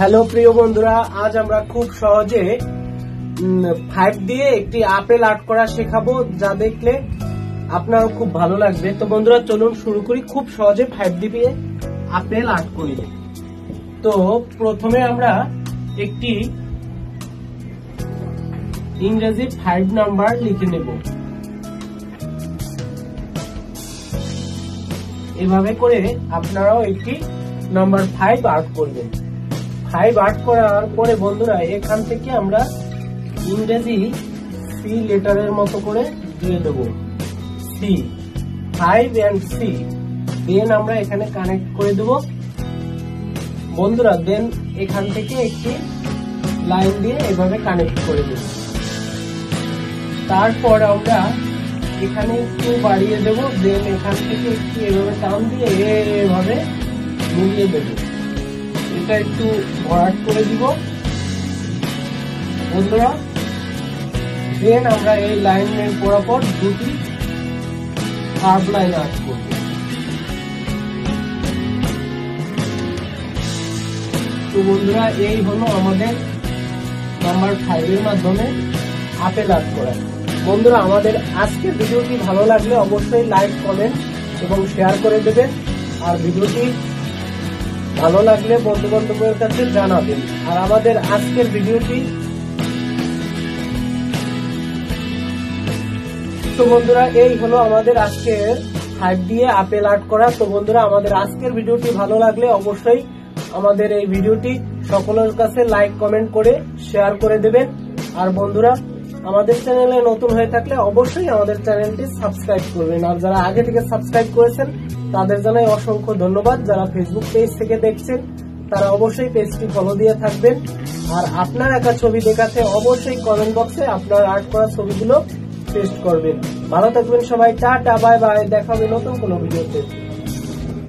Hello প্রিয় বন্ধুরা, আজ আমরা খুব সহজে 5 দিয়ে একটি আপেল আর্ট করা শেখাবো, যা দেখলে আপনারও খুব ভালো লাগবে। তো বন্ধুরা চলুন শুরু করি। খুব সহজে 5 দিয়ে আপেল আর্ট করি। তো প্রথমে আমরা একটি ইংরেজি 5 নাম্বার লিখে নেব। এভাবে করে আপনারাও একটি নাম্বার 5 আর্ট করবেন। 5 আর্ট করার পরে বন্ধুরা এখান থেকে আমরা ইংরেজি সি লেটারের মতো করে দিয়ে দেব, সি 5 এন্ড সি। দেন আমরা এখানে কানেক্ট করে দেব বন্ধুরা। দেন এখান থেকে একটি লাইন দিয়ে এভাবে কানেক্ট করে দেব। তারপর আমরা এখানে একটু বাড়িয়ে দেব। দেন এখান থেকে একটু এভাবে টান দিয়ে এভাবে মিলিয়ে দেব। এটা একটু ভরাট করে দিব বন্ধুরা। দেন আমরা এই লাইনের বরাবর দুটি কার্ভ লাইন আর্ট করব। তো বন্ধুরা এই হলো আমাদের নাম্বার 5 এর মাধ্যমে আপেল আর্ট করা। বন্ধুরা আমাদের আজকের ভিডিওটি ভালো লাগলে অবশ্যই লাইক, কমেন্ট এবং শেয়ার করে দেবেন। আর ভিডিওটি ভালো লাগলে বন্ধু বান্ধবের কাছে জানাবেন। আর আমাদের আজকের ভিডিওটি তো বন্ধুরা এই হলো আমাদের আজকের 5 দিয়ে আপেল আর্ট করা। তো বন্ধুরা আমাদের আজকের ভিডিওটি ভালো লাগলে অবশ্যই আমাদের এই ভিডিওটি সকলের কাছে লাইক, কমেন্ট করে শেয়ার করে দেবেন। আর বন্ধুরা আমাদের চ্যানেলে নতুন হয়ে থাকলে অবশ্যই আমাদের চ্যানেলটি সাবস্ক্রাইব করবেন। আর যারা আগে থেকে সাবস্ক্রাইব করেছেন তাদের জানাই অসংখ্য ধন্যবাদ। যারা ফেসবুক পেজ থেকে দেখছেন তারা অবশ্যই পেজটি ফলো দিয়ে থাকবেন। আর আপনার একা ছবি দেখাতে অবশ্যই কমেন্ট বক্সে আপনার আর্ট করা ছবিগুলো পেস্ট করবেন। ভালো থাকবেন সবাই, টাটা, বাই বাই, দেখা হবে নতুন কোনো ভিডিওতে।